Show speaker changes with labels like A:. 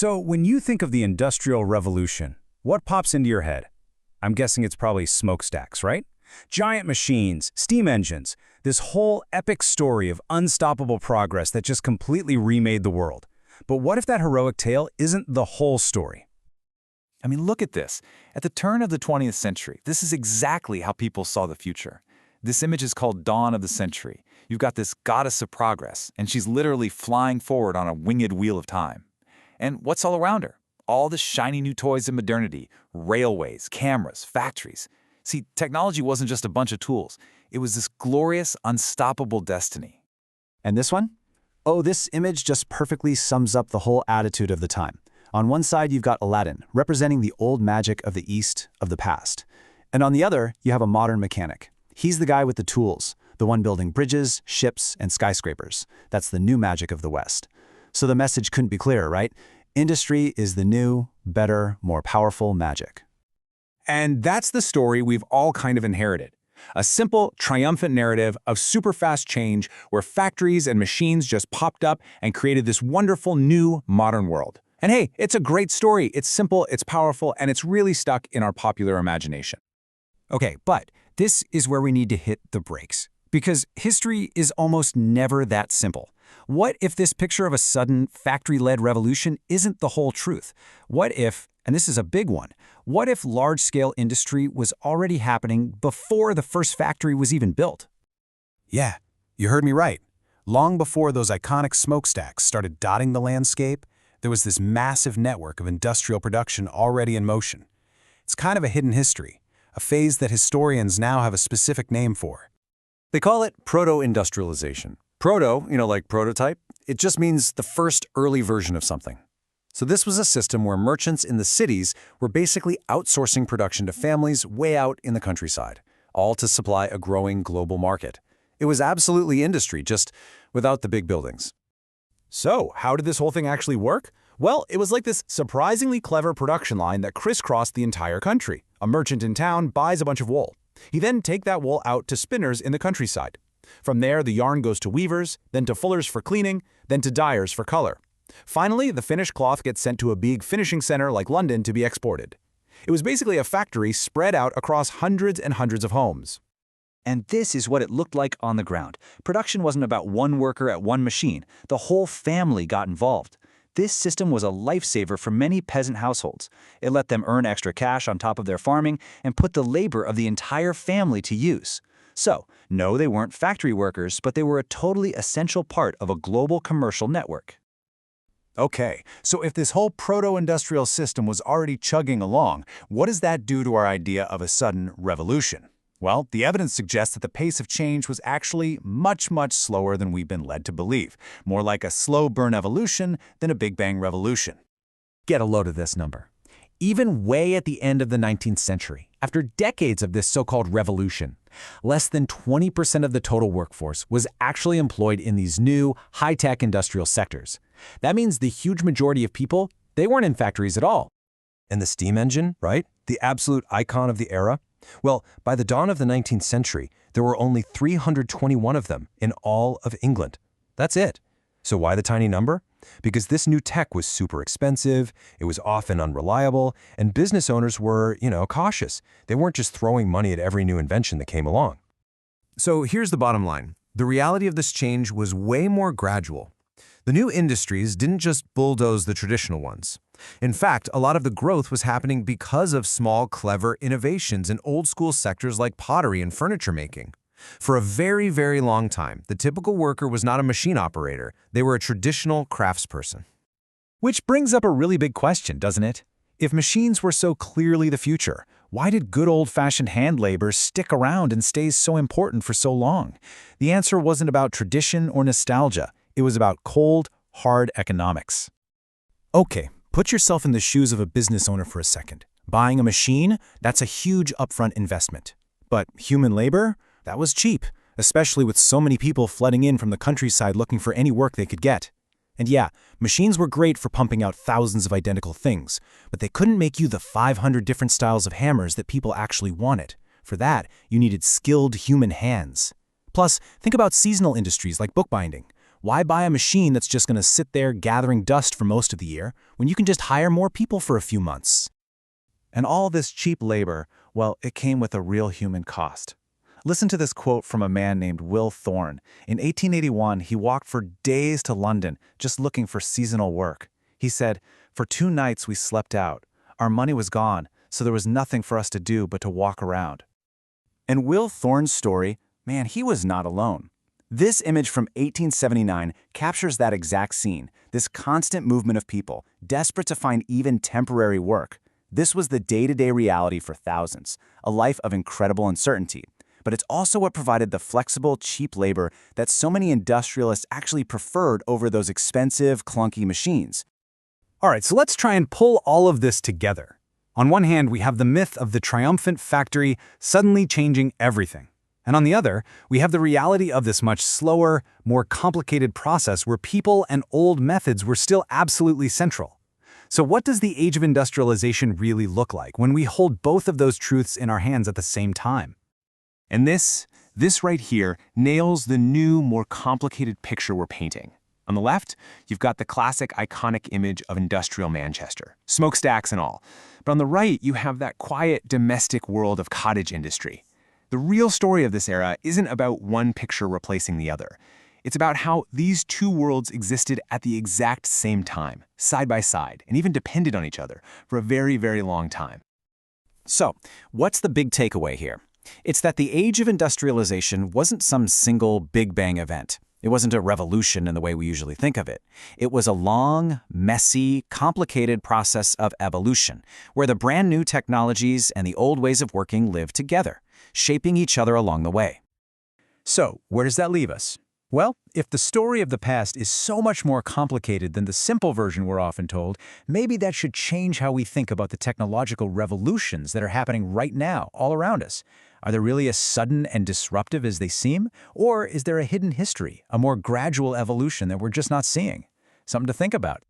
A: So, when you think of the Industrial Revolution, what pops into your head? I'm guessing it's probably smokestacks, right? Giant machines, steam engines, this whole epic story of unstoppable progress that just completely remade the world. But what if that heroic tale isn't the whole story?
B: I mean, look at this. At the turn of the 20th century, this is exactly how people saw the future. This image is called Dawn of the Century. You've got this goddess of progress, and she's literally flying forward on a winged wheel of time. And what's all around her? All the shiny new toys of modernity, railways, cameras, factories. See, technology wasn't just a bunch of tools. It was this glorious, unstoppable destiny.
C: And this one? Oh, this image just perfectly sums up the whole attitude of the time. On one side, you've got Aladdin, representing the old magic of the East, of the past. And on the other, you have a modern mechanic. He's the guy with the tools, the one building bridges, ships, and skyscrapers. That's the new magic of the West. So the message couldn't be clearer, right? Industry is the new, better, more powerful magic.
A: And that's the story we've all kind of inherited. A simple, triumphant narrative of super-fast change where factories and machines just popped up and created this wonderful, new, modern world. And hey, it's a great story. It's simple, it's powerful, and it's really stuck in our popular imagination.
D: Okay, but this is where we need to hit the brakes, because history is almost never that simple. What if this picture of a sudden factory-led revolution isn't the whole truth? What if, and this is a big one, what if large-scale industry was already happening before the first factory was even built?
E: Yeah, you heard me right. Long before those iconic smokestacks started dotting the landscape, there was this massive network of industrial production already in motion. It's kind of a hidden history, a phase that historians now have a specific name for.
F: They call it Proto-industrialisation. Proto, like prototype, it just means the first early version of something. So this was a system where merchants in the cities were basically outsourcing production to families way out in the countryside, all to supply a growing global market. It was absolutely industry, just without the big buildings.
G: So, how did this whole thing actually work? Well, it was like this surprisingly clever production line that crisscrossed the entire country. A merchant in town buys a bunch of wool. He then takes that wool out to spinners in the countryside. From there, the yarn goes to weavers, then to fullers for cleaning, then to dyers for color. Finally, the finished cloth gets sent to a big finishing center like London to be exported. It was basically a factory spread out across hundreds and hundreds of homes.
B: And this is what it looked like on the ground. Production wasn't about one worker at one machine. The whole family got involved. This system was a lifesaver for many peasant households. It let them earn extra cash on top of their farming and put the labor of the entire family to use. So, no, they weren't factory workers, but they were a totally essential part of a global commercial network.
E: Okay, so if this whole proto-industrial system was already chugging along, what does that do to our idea of a sudden revolution? Well, the evidence suggests that the pace of change was actually much, much slower than we've been led to believe. More like a slow burn evolution than a Big Bang revolution.
C: Get a load of this number. Even way at the end of the 19th century, after decades of this so-called revolution, less than 20% of the total workforce was actually employed in these new, high-tech industrial sectors. That means the huge majority of people, they weren't in factories at all.
F: And the steam engine, right? The absolute icon of the era? Well, by the dawn of the 19th century, there were only 321 of them in all of England. That's it. So why the tiny number? Because this new tech was super expensive, it was often unreliable, and business owners were, cautious. They weren't just throwing money at every new invention that came along.
H: So here's the bottom line. The reality of this change was way more gradual. The new industries didn't just bulldoze the traditional ones. In fact, a lot of the growth was happening because of small, clever innovations in old-school sectors like pottery and furniture making. For a very, very long time, the typical worker was not a machine operator. They were a traditional craftsperson.
D: Which brings up a really big question, doesn't it? If machines were so clearly the future, why did good old-fashioned hand labor stick around and stay so important for so long? The answer wasn't about tradition or nostalgia. It was about cold, hard economics.
E: Okay, put yourself in the shoes of a business owner for a second. Buying a machine, that's a huge upfront investment. But human labor? That was cheap, especially with so many people flooding in from the countryside looking for any work they could get. And yeah, machines were great for pumping out thousands of identical things, but they couldn't make you the 500 different styles of hammers that people actually wanted. For that, you needed skilled human hands. Plus, think about seasonal industries like bookbinding. Why buy a machine that's just going to sit there gathering dust for most of the year when you can just hire more people for a few months?
B: And all this cheap labor, well, it came with a real human cost. Listen to this quote from a man named Will Thorne. In 1881, he walked for days to London just looking for seasonal work. He said, "For 2 nights we slept out. Our money was gone, so there was nothing for us to do but to walk around."
C: And Will Thorne's story, man, he was not alone. This image from 1879 captures that exact scene, this constant movement of people, desperate to find even temporary work. This was the day-to-day reality for thousands, a life of incredible uncertainty. But it's also what provided the flexible, cheap labor that so many industrialists actually preferred over those expensive, clunky machines.
A: All right, so let's try and pull all of this together. On one hand, we have the myth of the triumphant factory suddenly changing everything. And on the other, we have the reality of this much slower, more complicated process where people and old methods were still absolutely central. So what does the Age of Industrialization really look like when we hold both of those truths in our hands at the same time?
I: And this right here nails the new, more complicated picture we're painting. On the left, you've got the classic iconic image of industrial Manchester, smokestacks and all. But on the right, you have that quiet, domestic world of cottage industry. The real story of this era isn't about one picture replacing the other. It's about how these two worlds existed at the exact same time, side by side, and even depended on each other for a very, very long time.
D: So, what's the big takeaway here? It's that the Age of Industrialization wasn't some single Big Bang event. It wasn't a revolution in the way we usually think of it. It was a long, messy, complicated process of evolution, where the brand new technologies and the old ways of working lived together, shaping each other along the way.
A: So, where does that leave us? Well, if the story of the past is so much more complicated than the simple version we're often told, maybe that should change how we think about the technological revolutions that are happening right now, all around us. Are they really as sudden and disruptive as they seem? Or is there a hidden history, a more gradual evolution that we're just not seeing? Something to think about.